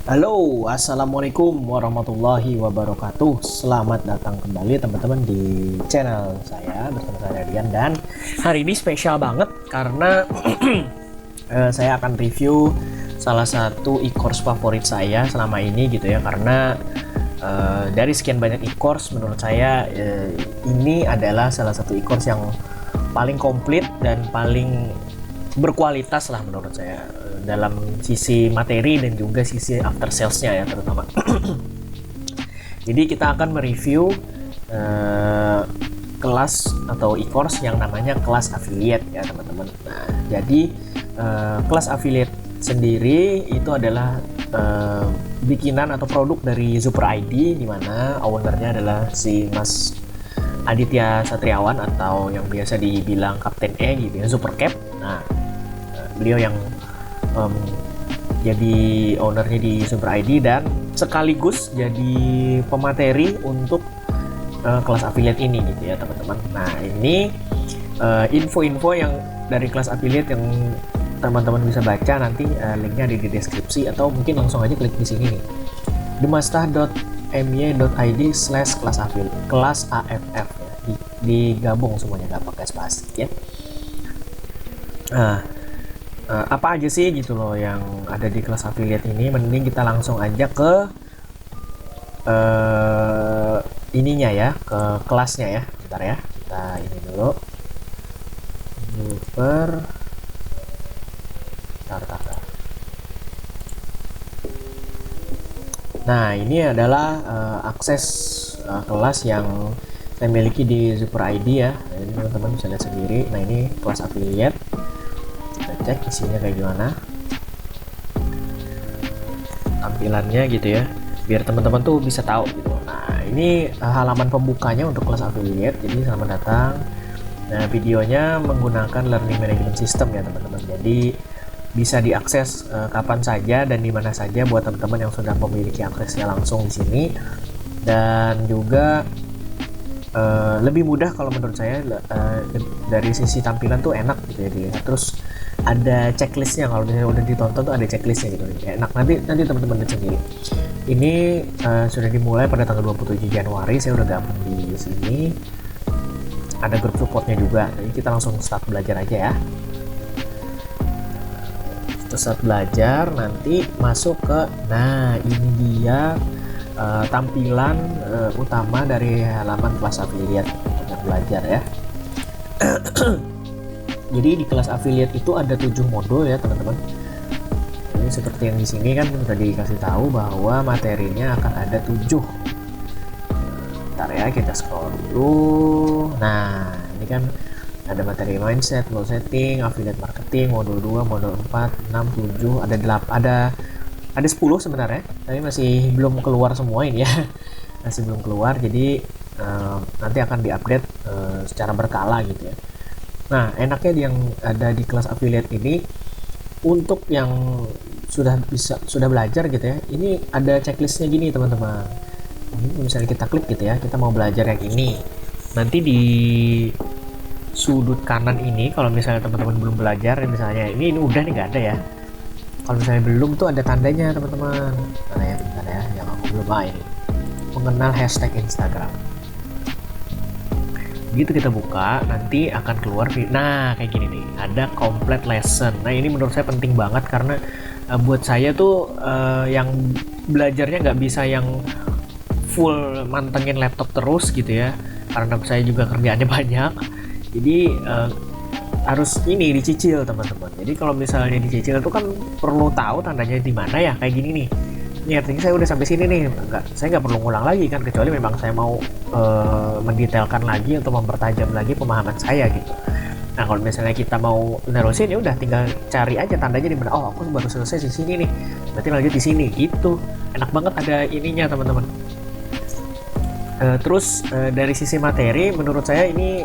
Halo, assalamualaikum warahmatullahi wabarakatuh. Selamat datang kembali teman-teman di channel saya bersama saya Dian, dan hari ini spesial banget karena saya akan review salah satu e-course favorit saya selama ini gitu ya. Karena dari sekian banyak e-course menurut saya ini adalah salah satu e-course yang paling komplit dan paling berkualitas lah menurut saya, dalam sisi materi dan juga sisi after salesnya ya terutama. Jadi kita akan mereview kelas atau e-course yang namanya kelas affiliate ya teman-teman. Nah, jadi kelas affiliate sendiri itu adalah bikinan atau produk dari Super ID, di mana ownernya adalah si Mas Aditya Satriawan atau yang biasa dibilang Kapten E gitu ya, Super Cap. Nah, beliau yang jadi ownernya di Super ID dan sekaligus jadi pemateri untuk kelas affiliate ini gitu ya teman-teman. Nah, ini info-info yang dari kelas affiliate yang teman-teman bisa baca nanti, linknya ada di deskripsi atau mungkin langsung aja klik di sini nih, demastah.my.id/kelas affiliate, kelas AFF ya. Digabung semuanya, nggak pakai spasi ya. Nah, apa aja sih gitu loh yang ada di kelas affiliate ini. Mending kita langsung aja ke ininya ya, ke kelasnya ya. Bentar ya, kita ini dulu super tar. Nah, ini adalah akses kelas yang saya miliki di Super ID ya. Nah, ini teman-teman bisa lihat sendiri. Nah, ini kelas affiliate, cek isinya kayak gimana tampilannya gitu ya, biar teman-teman tuh bisa tahu gitu. Nah, ini halaman pembukanya untuk kelas affiliate. Jadi selamat datang. Nah, videonya menggunakan learning management system ya teman-teman, jadi bisa diakses kapan saja dan di mana saja buat teman-teman yang sudah memiliki aksesnya langsung di sini. Dan juga lebih mudah kalau menurut saya, dari sisi tampilan tuh enak gitu ya dilihat. Terus ada checklistnya, kalau misalnya udah ditonton tuh ada checklistnya gitu, enak. Nanti teman-teman lihat sendiri. Ini sudah dimulai pada tanggal 27 Januari. Saya udah gabung di sini, ada grup supportnya juga. Jadi kita langsung start belajar aja ya. Terus start belajar, nanti masuk ke, nah ini dia tampilan utama dari halaman kelas affiliate untuk belajar ya. Jadi di kelas affiliate itu ada 7 modul ya teman-teman. Ini seperti yang di sini kan sudah dikasih tahu bahwa materinya akan ada 7. Bentar ya, kita scroll dulu. Nah, ini kan ada materi mindset, goal setting, affiliate marketing, modul 2, modul 4, 6, 7, ada 10 sebenarnya, tapi masih belum keluar semua ini ya. Masih belum keluar, jadi nanti akan diupdate secara berkala gitu ya. Nah, enaknya yang ada di kelas affiliate ini, untuk yang sudah belajar gitu ya, ini ada checklistnya gini teman-teman. Ini misalnya kita klik gitu ya, kita mau belajar yang ini, nanti di sudut kanan ini kalau misalnya teman-teman belum belajar, misalnya ini udah nih nggak ada ya. Kalau misalnya belum tuh ada tandanya teman-teman. Mana ya, bentar ya, yang aku belum ini, mengenal hashtag Instagram. Begitu kita buka, nanti akan keluar, nah kayak gini nih, ada complete lesson. Nah, ini menurut saya penting banget karena buat saya tuh yang belajarnya nggak bisa yang full mantengin laptop terus gitu ya, karena saya juga kerjaannya banyak. Jadi harus ini dicicil teman-teman. Jadi kalau misalnya dicicil itu kan perlu tahu tandanya di mana ya, kayak gini nih. Ini artinya saya udah sampai sini nih, saya nggak perlu ngulang lagi kan, kecuali memang saya mau mendetailkan lagi atau mempertajam lagi pemahaman saya gitu. Nah, kalau misalnya kita mau nerusin, ya udah tinggal cari aja tandanya di mana. Oh, aku baru selesai di sini nih, berarti lanjut di sini gitu. Enak banget ada ininya teman-teman. Terus dari sisi materi menurut saya ini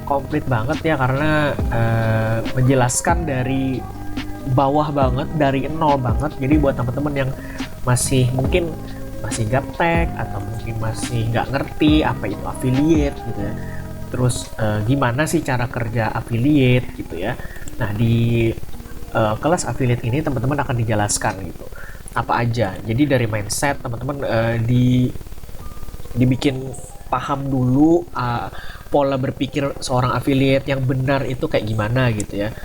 komplit banget ya, karena menjelaskan dari bawah banget, dari nol banget. Jadi buat teman-teman yang mungkin masih gaptek atau mungkin masih nggak ngerti apa itu affiliate gitu ya, terus gimana sih cara kerja affiliate gitu ya. Nah, di kelas affiliate ini teman-teman akan dijelaskan gitu. apa aja. Jadi dari mindset teman-teman dibikin paham dulu pola berpikir seorang affiliate yang benar itu kayak gimana gitu ya.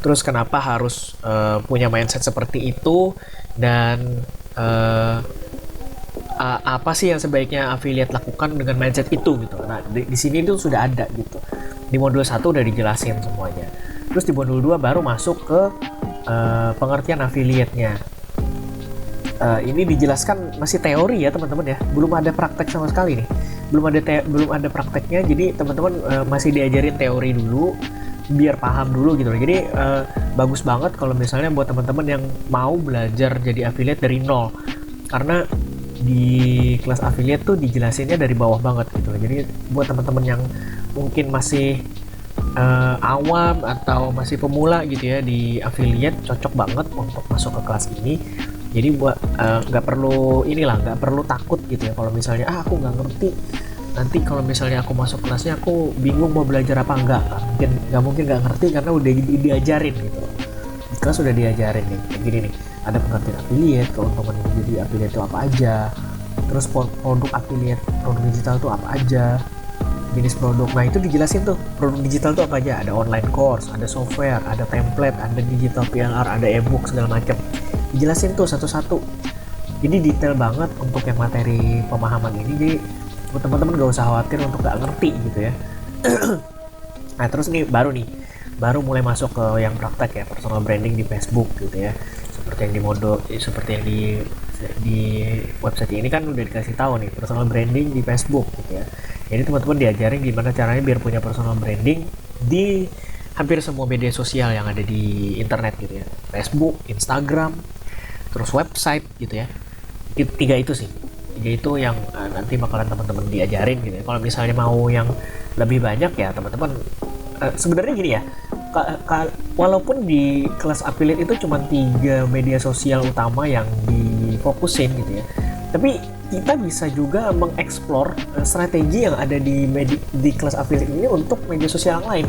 Terus kenapa harus punya mindset seperti itu, dan apa sih yang sebaiknya affiliate lakukan dengan mindset itu gitu. Nah, di sini itu sudah ada gitu. Di modul 1 udah dijelasin semuanya. Terus di modul 2 baru masuk ke pengertian affiliate-nya. Ini dijelaskan masih teori ya teman-teman ya. Belum ada praktek sama sekali nih. Belum ada prakteknya, jadi teman-teman masih diajarin teori dulu biar paham dulu gitu. Jadi bagus banget kalau misalnya buat teman-teman yang mau belajar jadi affiliate dari nol. Karena di kelas affiliate tuh dijelasinnya dari bawah banget gitu. Jadi buat teman-teman yang mungkin masih awam atau masih pemula gitu ya di affiliate, cocok banget untuk masuk ke kelas ini. Jadi buat nggak perlu takut gitu ya kalau misalnya aku nggak ngerti, nanti kalau misalnya aku masuk kelasnya aku bingung mau belajar apa. Nggak mungkin nggak ngerti karena udah diajarin gitu. Di kelas udah diajarin nih kayak gini nih, ada pengertian affiliate, keuntungan jadi affiliate itu apa aja, terus produk affiliate, produk digital itu apa aja, jenis produk. Nah itu dijelasin tuh produk digital itu apa aja. Ada online course, ada software, ada template, ada digital PLR, ada ebook segala macam. Dijelasin tuh satu-satu. Jadi detail banget untuk yang materi pemahaman ini. Jadi buat teman-teman gak usah khawatir untuk gak ngerti gitu ya. Nah terus baru mulai masuk ke yang praktek ya, personal branding di Facebook gitu ya. Seperti yang di website ini kan udah dikasih tahu nih, personal branding di Facebook gitu ya. Jadi teman-teman diajarin gimana caranya biar punya personal branding di hampir semua media sosial yang ada di internet gitu ya. Facebook, Instagram, terus website gitu ya. Tiga itu yang nanti bakalan teman-teman diajarin gitu ya. Kalau misalnya mau yang lebih banyak ya teman-teman, sebenarnya gini ya, walaupun di kelas affiliate itu cuma 3 media sosial utama yang difokusin gitu ya, tapi kita bisa juga mengeksplor strategi yang ada di kelas affiliate ini untuk media sosial yang lain.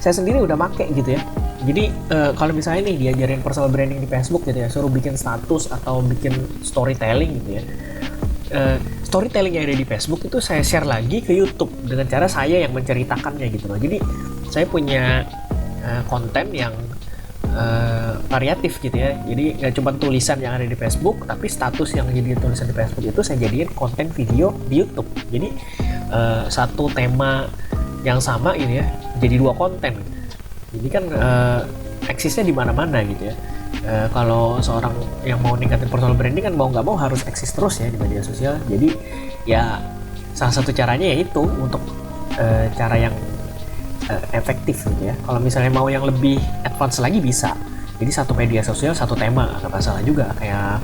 Saya sendiri udah make gitu ya. Jadi kalau misalnya nih diajarin personal branding di Facebook gitu ya, suruh bikin status atau bikin storytelling gitu ya. Storytelling yang ada di Facebook itu saya share lagi ke YouTube dengan cara saya yang menceritakannya gitu loh. Jadi saya punya konten yang variatif gitu ya. Jadi nggak cuma tulisan yang ada di Facebook, tapi status yang jadi tulisan di Facebook itu saya jadiin konten video di YouTube. Jadi satu tema yang sama ini ya, jadi 2 konten. Jadi kan eksisnya di mana-mana gitu ya. Kalau seorang yang mau ningkatin personal branding kan mau nggak mau harus eksis terus ya di media sosial. Jadi ya salah satu caranya yaitu untuk cara yang efektif gitu ya. Kalau misalnya mau yang lebih advance lagi bisa. Jadi satu media sosial satu tema, nggak masalah juga. Kayak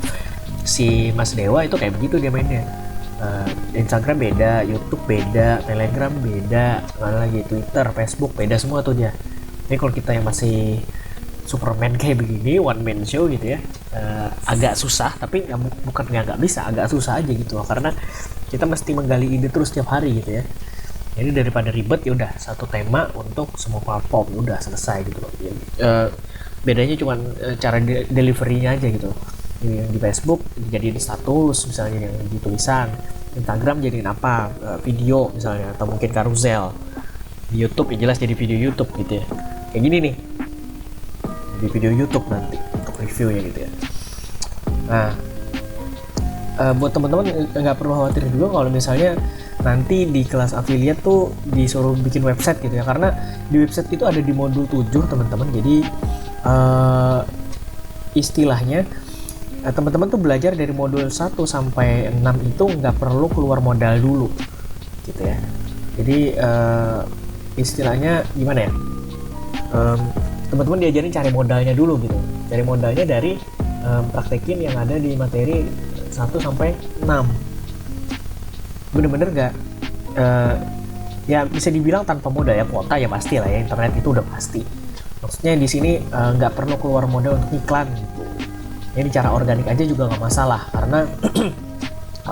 si Mas Dewa itu kayak begitu dia mainnya. Instagram beda, YouTube beda, Telegram beda, mana lagi Twitter, Facebook beda semua tuh dia. Ini kalau kita yang masih Superman kayak begini, one man show gitu ya, agak susah, tapi bukan nggak bisa, agak susah aja gitu loh, karena kita mesti menggali ide terus setiap hari gitu ya. Jadi daripada ribet ya udah satu tema untuk semua platform, udah selesai gitu loh. Bedanya cuma cara deliverynya aja gitu. Yang di Facebook dijadiin status misalnya, yang di tulisan. Instagram jadiin apa, video misalnya, atau mungkin karusel. Di YouTube ya jelas jadi video YouTube gitu ya, kayak gini nih, di video YouTube nanti untuk reviewnya gitu ya. Nah buat teman-teman nggak perlu khawatir juga kalau misalnya nanti di kelas affiliate tuh disuruh bikin website gitu ya, karena di website itu ada di modul 7 teman-teman. Jadi istilahnya teman-teman tuh belajar dari modul 1 sampai 6 itu nggak perlu keluar modal dulu gitu ya. Jadi istilahnya gimana ya, teman-teman diajarin cari modalnya dulu gitu. Cari modalnya dari praktekin yang ada di materi 1 sampai 6. Bener-bener gak ya bisa dibilang tanpa modal ya, kuota ya pasti lah ya, internet itu udah pasti. Maksudnya di sini nggak perlu keluar modal untuk iklan gitu. Jadi cara organik aja juga nggak masalah, karena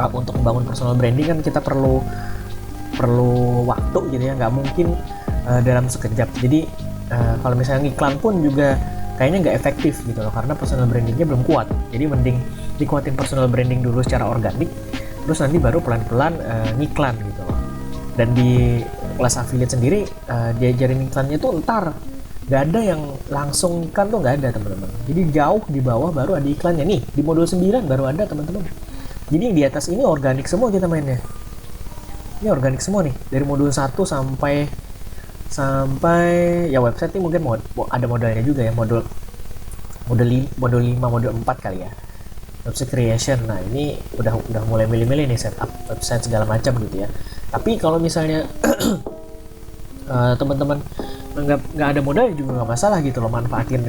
untuk membangun personal branding kan kita perlu waktu gitu ya, nggak mungkin dalam sekejap. Jadi kalau misalnya iklan pun juga kayaknya nggak efektif gitu loh, karena personal brandingnya belum kuat. Jadi mending dikuatin personal branding dulu secara organik, terus nanti baru pelan-pelan ngiklan gitu loh. Dan di kelas affiliate sendiri diajarin iklannya tuh ntar, nggak ada yang langsung iklan tuh, nggak ada teman-teman. Jadi jauh di bawah baru ada iklannya. Nih di modul 9 baru ada teman-teman. Jadi yang di atas ini organik semua kita mainnya. Ini organik semua nih, dari modul 1 sampai ya website ini mungkin ada modalnya juga ya, modul 5, modul 4 kali ya, website creation. Nah ini udah mulai milih-milih nih, setup website segala macam gitu ya. Tapi kalau misalnya teman-teman nggak ada modal juga nggak masalah gitu loh, manfaatin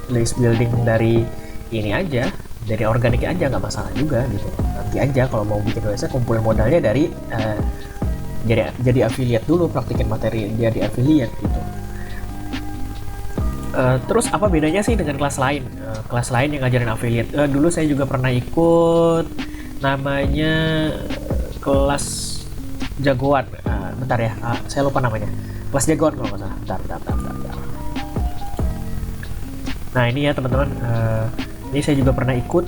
list building dari ini aja, dari organik aja, nggak masalah juga gitu. Nanti aja kalau mau bikin website kumpulin modalnya dari jadi affiliate dulu, praktikin materi jadi affiliate gitu. Terus apa bedanya sih dengan kelas lain? Kelas lain yang ngajarin affiliate. Dulu saya juga pernah ikut namanya kelas jagoan. Bentar ya, saya lupa namanya. Kelas jagoan kalau nggak salah. Bentar. Nah ini ya teman-teman. Ini saya juga pernah ikut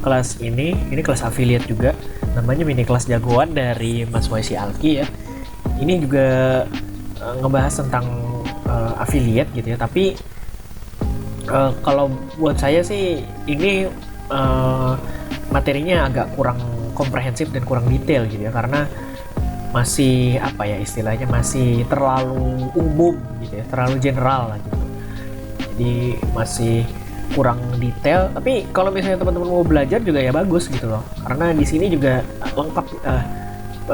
kelas ini kelas affiliate juga, namanya mini kelas jagoan dari Mas Waisi Alki ya. Ini juga ngebahas tentang affiliate gitu ya, tapi kalau buat saya sih ini materinya agak kurang komprehensif dan kurang detail gitu ya, karena masih apa ya istilahnya, masih terlalu umum gitu ya, terlalu general lah gitu. Jadi masih kurang detail, tapi kalau misalnya teman-teman mau belajar juga ya bagus gitu loh, karena di sini juga lengkap.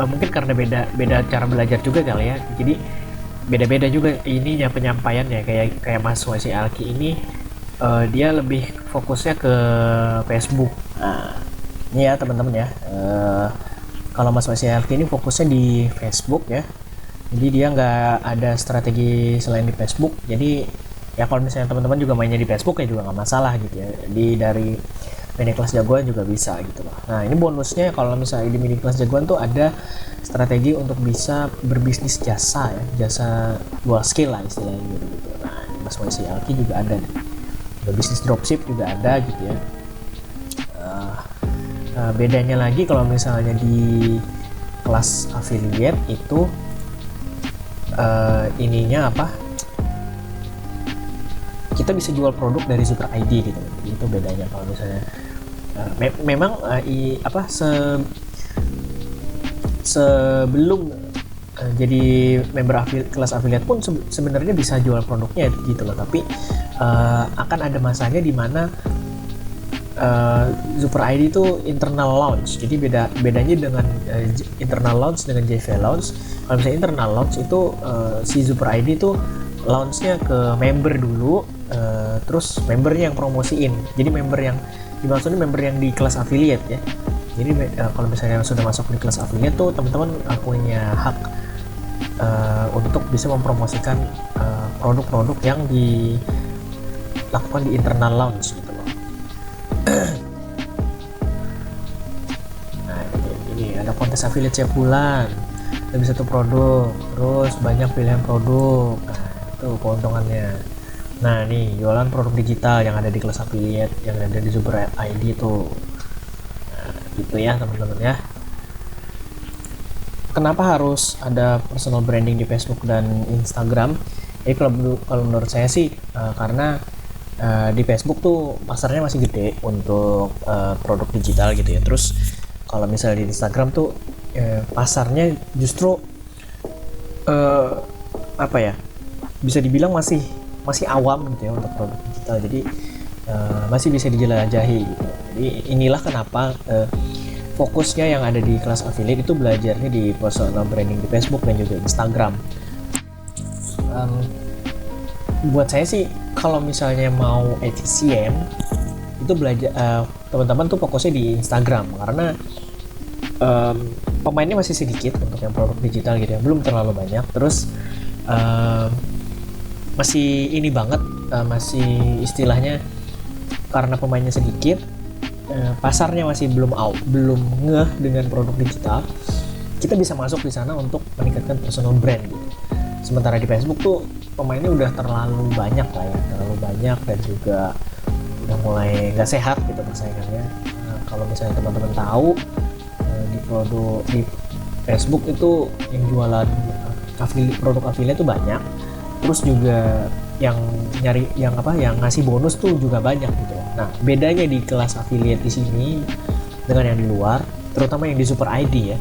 Mungkin karena beda cara belajar juga kali ya, jadi beda-beda juga ininya penyampaiannya. Kayak Mas Waisi Alki ini dia lebih fokusnya ke Facebook. Nah ini ya teman-teman ya, kalau Mas Waisi Alki ini fokusnya di Facebook ya, jadi dia nggak ada strategi selain di Facebook. Jadi ya kalau misalnya teman-teman juga mainnya di Facebook ya juga nggak masalah gitu ya, dari mini kelas jagoan juga bisa gitu loh. Nah ini bonusnya, kalau misalnya di mini kelas jagoan tuh ada strategi untuk bisa berbisnis jasa ya, jasa dual skill lah istilahnya gitu. Nah Mas Waisi Alki juga ada nih, bisnis dropship juga ada gitu ya. Bedanya lagi kalau misalnya di kelas affiliate itu ininya apa, kita bisa jual produk dari Super ID gitu. Itu bedanya kalau misalnya memang sebelum jadi member kelas affiliate pun sebenarnya bisa jual produknya gitu loh, tapi akan ada masanya di mana Super ID itu internal launch. Jadi bedanya dengan internal launch dengan JV launch. Kalau misalnya internal launch itu si Super ID itu launchnya ke member dulu, terus membernya yang promosiin. Jadi member yang dimaksudnya member yang di kelas affiliate ya. Jadi kalau misalnya sudah masuk di kelas affiliate tuh teman-teman punya hak untuk bisa mempromosikan produk-produk yang dilakukan di internal launch gitu loh. Nah ini ada kontes affiliate setiap bulan, lebih satu produk, terus banyak pilihan produk. Nah itu keuntungannya. Nah nih jualan produk digital yang ada di kelas affiliate, yang ada di Super ID itu. Nah gitu ya teman-teman ya. Kenapa harus ada personal branding di Facebook dan Instagram? Jadi kalau menurut saya sih karena di Facebook tuh pasarnya masih gede untuk produk digital gitu ya. Terus kalau misalnya di Instagram tuh pasarnya justru apa ya, bisa dibilang masih awam gitu ya untuk produk digital. Jadi masih bisa dijelajahi gitu. Jadi inilah kenapa fokusnya yang ada di kelas affiliate itu belajarnya di personal branding di Facebook dan juga Instagram. Buat saya sih kalau misalnya mau efisien itu belajar teman-teman tuh fokusnya di Instagram, karena pemainnya masih sedikit untuk yang produk digital gitu ya, belum terlalu banyak. Terus masih ini banget, masih istilahnya karena pemainnya sedikit, pasarnya masih belum ngeh dengan produk digital. Kita bisa masuk di sana untuk meningkatkan personal brand gitu. Sementara di Facebook tuh pemainnya udah terlalu banyak lah ya, terlalu banyak dan juga udah mulai nggak sehat gitu persaingannya. Kalau misalnya teman-teman tahu di produk di Facebook itu yang jualan produk affiliate itu banyak, terus juga yang nyari yang ngasih bonus tuh juga banyak gitu. Nah, bedanya di kelas affiliate di sini dengan yang di luar, terutama yang di Super ID ya.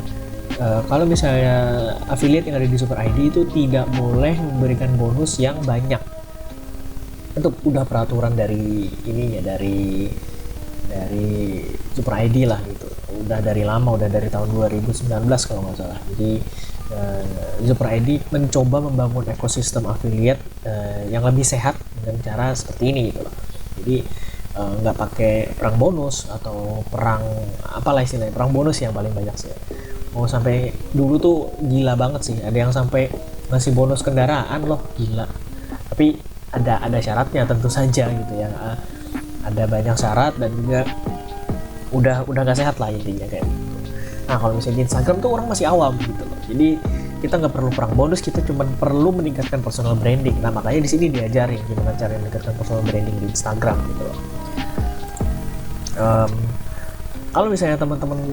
Kalau misalnya affiliate yang ada di Super ID itu tidak boleh memberikan bonus yang banyak. Itu udah peraturan dari ininya, dari Super ID lah gitu. Udah dari lama, udah dari tahun 2019 kalau nggak salah. Jadi Super ID mencoba membangun ekosistem affiliate yang lebih sehat dengan cara seperti ini gitu loh. Jadi nggak pakai perang bonus atau perang apalah istilahnya, perang bonus yang paling banyak sih. Mau sampai dulu tuh gila banget sih, ada yang sampai ngasih bonus kendaraan loh, gila. Tapi ada syaratnya tentu saja gitu ya. Ada banyak syarat dan juga udah nggak sehat lah intinya kayak gitu. Nah, kalau misalnya di Instagram tuh orang masih awam gitu loh. Jadi kita nggak perlu perang bonus, kita cuma perlu meningkatkan personal branding. Nah, makanya di sini diajarin gimana cara meningkatkan personal branding di Instagram gitu loh. Kalau misalnya teman-teman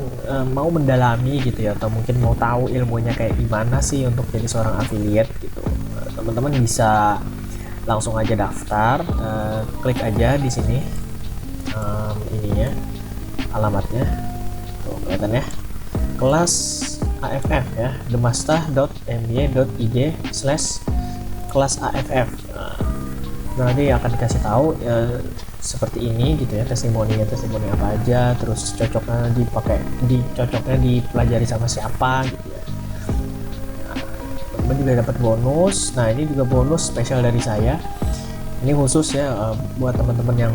mau mendalami gitu ya, atau mungkin mau tahu ilmunya kayak gimana sih untuk jadi seorang affiliate gitu, teman-teman bisa langsung aja daftar, klik aja di sini ininya, alamatnya tuh kelihatan ya, kelas AFF ya, demasta.my.id/kelas AFF. Nah, nanti akan dikasih tahu seperti ini gitu ya, testimoni apa aja, terus cocoknya dipelajari sama siapa gitu ya. Nah, teman-teman juga dapat bonus. Nah, ini juga bonus spesial dari saya, ini khusus ya buat teman-teman yang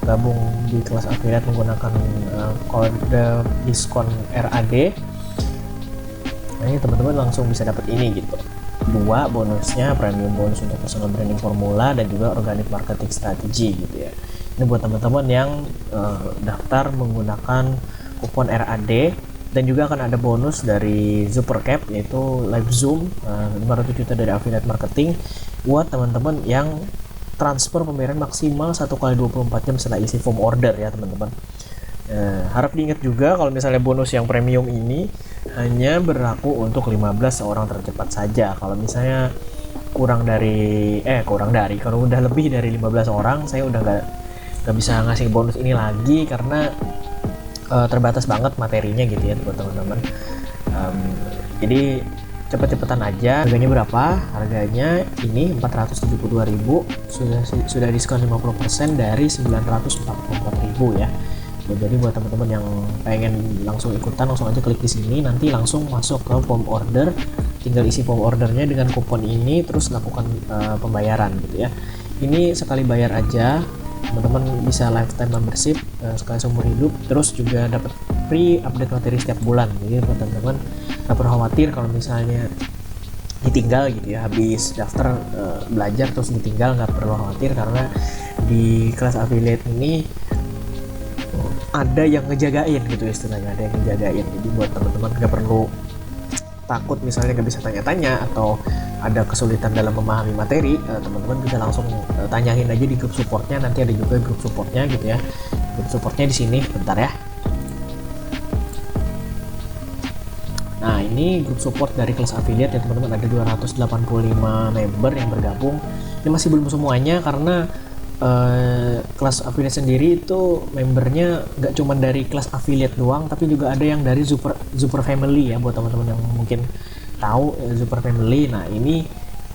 gabung di kelas affiliate menggunakan kode diskon RAD. Nah, ini teman-teman langsung bisa dapat ini gitu, 2 bonusnya, premium bonus untuk personal branding formula dan juga organic marketing strategy gitu ya. Ini buat teman-teman yang daftar menggunakan kupon RAD, dan juga akan ada bonus dari Supercap yaitu live Zoom 500 juta dari affiliate marketing buat teman-teman yang transfer pembayaran maksimal 1 kali 24 jam setelah isi form order ya teman-teman. Harap diingat juga kalau misalnya bonus yang premium ini hanya berlaku untuk 15 orang tercepat saja. Kalau misalnya kurang dari kalau udah lebih dari 15 orang, saya udah nggak bisa ngasih bonus ini lagi karena terbatas banget materinya gitu ya buat teman-teman. Jadi cepet-cepetan aja. Harganya berapa? Harganya ini 472.000, sudah diskon 50% dari 944.000 ya. Jadi buat teman-teman yang pengen langsung ikutan, langsung aja klik di sini, nanti langsung masuk ke form order, tinggal isi form ordernya dengan kupon ini, terus lakukan pembayaran gitu ya. Ini sekali bayar aja, teman-teman bisa lifetime membership sekali seumur hidup, terus juga dapat free update materi setiap bulan. Jadi buat teman-teman nggak perlu khawatir kalau misalnya ditinggal gitu ya, habis daftar belajar terus ditinggal, nggak perlu khawatir karena di kelas affiliate ini ada yang ngejagain gitu istilahnya, ada yang ngejagain. Jadi buat teman-teman nggak perlu takut misalnya nggak bisa tanya-tanya atau ada kesulitan dalam memahami materi, teman-teman bisa langsung tanyain aja di grup supportnya. Nanti ada juga grup supportnya gitu ya, grup supportnya di sini, bentar ya. Nah, ini grup support dari kelas affiliate ya teman-teman, ada 285 member yang bergabung. Ini masih belum semuanya karena kelas affiliate sendiri itu membernya nggak cuma dari kelas affiliate doang, tapi juga ada yang dari super family ya, buat teman-teman yang mungkin tahu super family. Nah, ini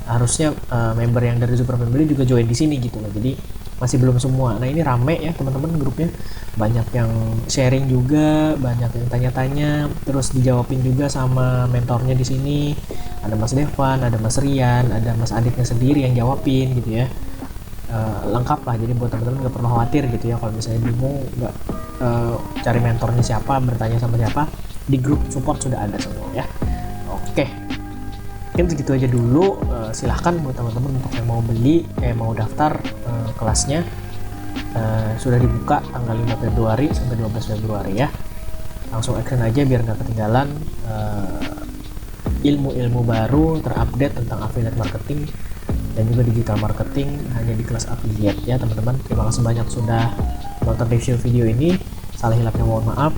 harusnya member yang dari super family juga join di sini gitu loh. Jadi masih belum semua. Nah, ini rame ya teman-teman grupnya, banyak yang sharing juga, banyak yang tanya-tanya, terus dijawabin juga sama mentornya di sini. Ada Mas Devan, ada Mas Rian, ada Mas Aditnya sendiri yang jawabin gitu ya. Lengkap lah, jadi buat teman-teman nggak perlu khawatir gitu ya kalau misalnya bingung nggak cari mentornya siapa, bertanya sama siapa, di grup support sudah ada semua ya. Oke, mungkin segitu aja dulu. Silahkan buat teman-teman untuk yang mau beli, mau daftar kelasnya sudah dibuka tanggal 5 Februari sampai 12 Februari ya. Langsung action aja biar nggak ketinggalan ilmu-ilmu baru terupdate tentang affiliate marketing dan juga digital marketing hanya di kelas affiliate ya teman-teman. Terima kasih banyak sudah nonton review video ini. Salah hilapnya mohon maaf.